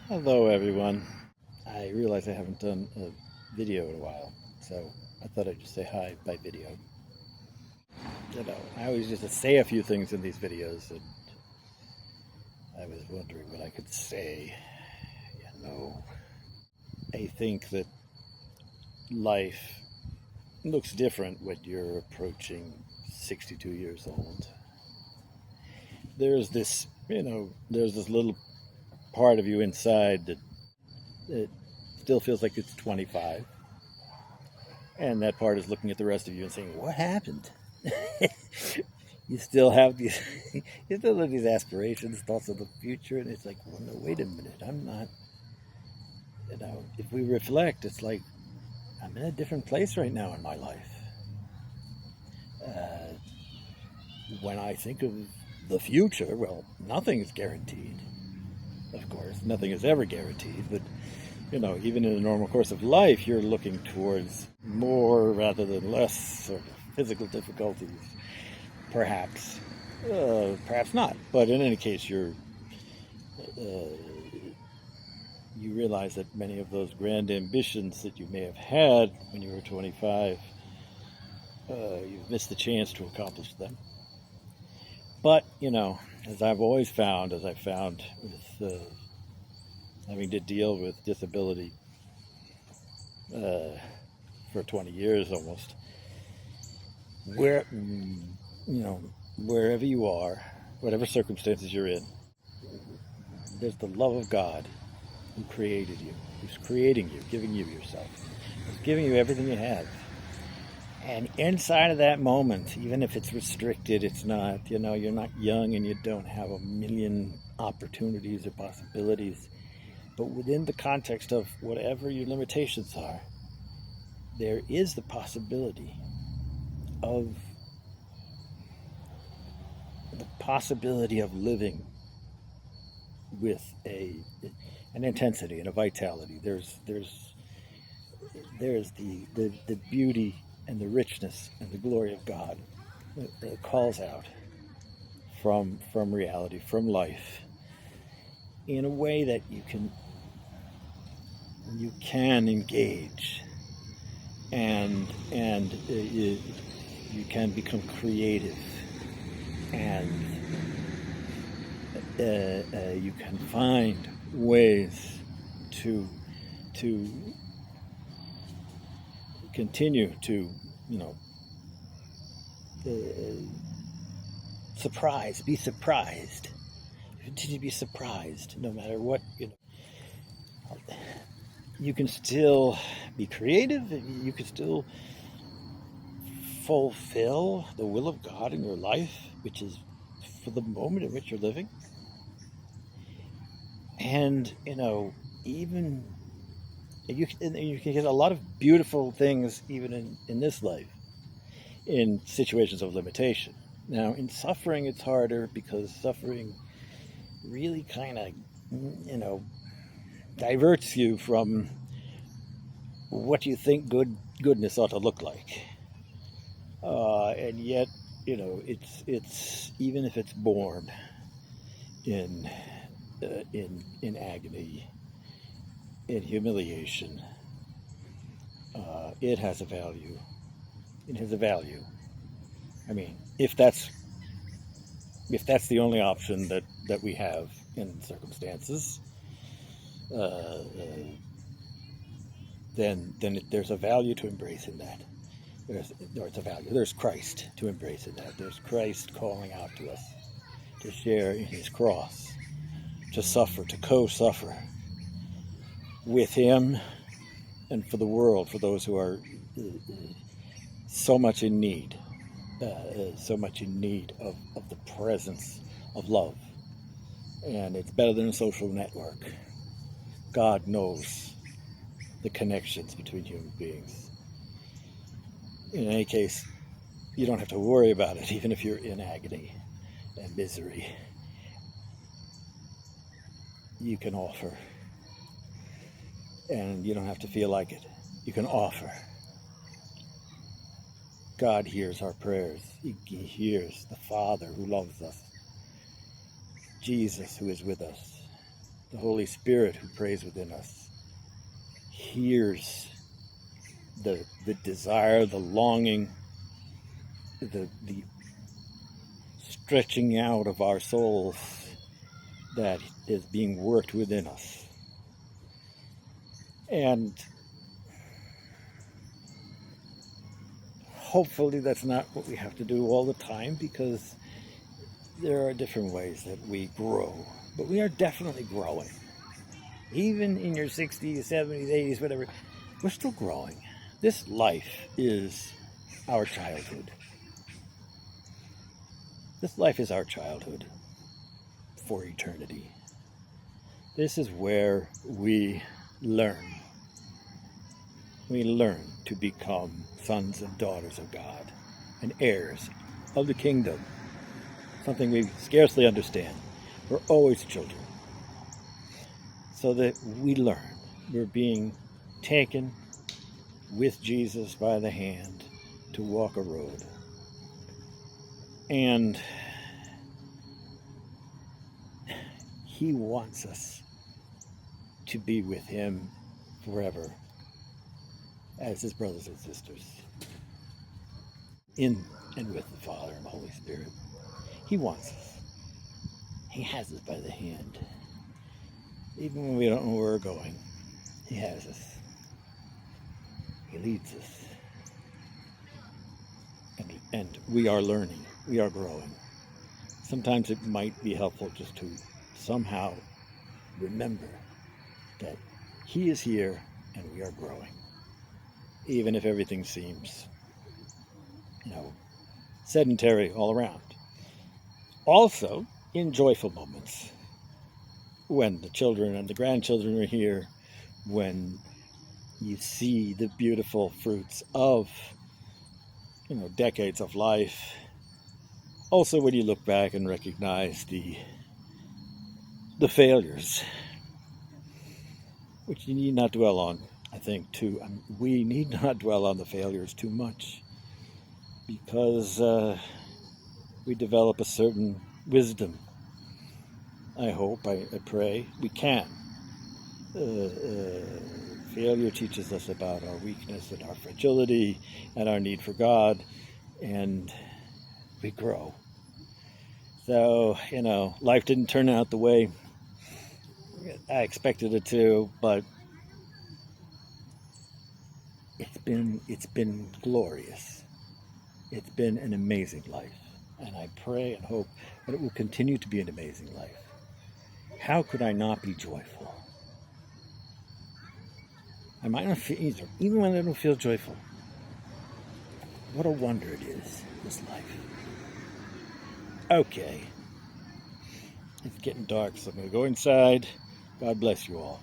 Hello, everyone. I realize I haven't done a video in a while, so I thought I'd just say hi by video. I always just say a few things in these videos, and I was wondering what I could say. You know, I think that life looks different when you're approaching 62 years old. There's this little part of you inside that still feels like it's 25. And that part is looking at the rest of you and saying, "What happened?" you still have these, you still have these aspirations, thoughts of the future, and it's like, well, no, wait a minute, I'm not. If we reflect, it's like I'm in a different place right now in my life. Uh, when I think of the future, well, nothing is guaranteed. Of course, nothing is ever guaranteed, but even in the normal course of life, you're looking towards more rather than less sort of physical difficulties. Perhaps, perhaps not. But in any case, you realize that many of those grand ambitions that you may have had when you were 25, you've missed the chance to accomplish them. But as I've always found, as I found with having to deal with disability for 20 years almost, where wherever you are, whatever circumstances you're in, there's the love of God who created you, who's creating you, giving you yourself, who's giving you everything you have. And inside of that moment, even if it's restricted, it's not, you're not young and you don't have a million opportunities or possibilities. But within the context of whatever your limitations are, there is the possibility of living with an intensity and a vitality. There's the beauty and the richness and the glory of God that calls out from reality, from life, in a way that you can engage, and you can become creative, and you can find ways to continue to uh, be surprised, continue to be surprised, no matter what. You can still be creative, and you can still fulfill the will of God in your life, which is for the moment in which you're living. And even you can get a lot of beautiful things even in this life, in situations of limitation. Now, in suffering, it's harder, because suffering really kind of diverts you from what you think goodness ought to look like. And yet, it's even if it's born in in agony, in humiliation, it has a value. It has a value. I mean, if that's the only option that we have in circumstances, uh, uh, then there's a value to embracing that. There's a value. There's Christ to embrace in that. There's Christ calling out to us to share in His cross, to suffer, to co-suffer with Him, and for the world, for those who are so much in need, of the presence of love. And it's better than a social network. God knows the connections between human beings. In any case, you don't have to worry about it, even if you're in agony and misery. You can offer, and you don't have to feel like it. You can offer. God hears our prayers. He hears the Father who loves us, Jesus who is with us, the Holy Spirit who prays within us, hears the desire, the longing, the stretching out of our souls that is being worked within us. And hopefully that's not what we have to do all the time, because there are different ways that we grow. But we are definitely growing. Even in your 60s, 70s, 80s, whatever, we're still growing. This life is our childhood. This life is our childhood for eternity. This is where we learn. We learn to become sons and daughters of God and heirs of the kingdom. Something we scarcely understand. We're always children. So that we learn. We're being taken with Jesus by the hand to walk a road. And He wants us to be with Him forever as His brothers and sisters, in and with the Father and the Holy Spirit. He wants us. He has us by the hand. Even when we don't know where we're going, He has us. He leads us. And we are learning. We are growing. Sometimes it might be helpful just to somehow remember that He is here and we are growing. Even if everything seems, sedentary all around. Also, in joyful moments, when the children and the grandchildren are here, when you see the beautiful fruits of, decades of life. Also, when you look back and recognize the failures, which you need not dwell on, I think, too. We need not dwell on the failures too much, because we develop a certain wisdom. I hope, I pray, we can. Failure teaches us about our weakness and our fragility and our need for God, and we grow. So, life didn't turn out the way I expected it to, but it's been glorious. It's been an amazing life, and I pray and hope that it will continue to be an amazing life. How could I not be joyful? I might not feel either, even when I don't feel joyful. What a wonder it is, this life. Okay. It's getting dark, so I'm going to go inside. God bless you all.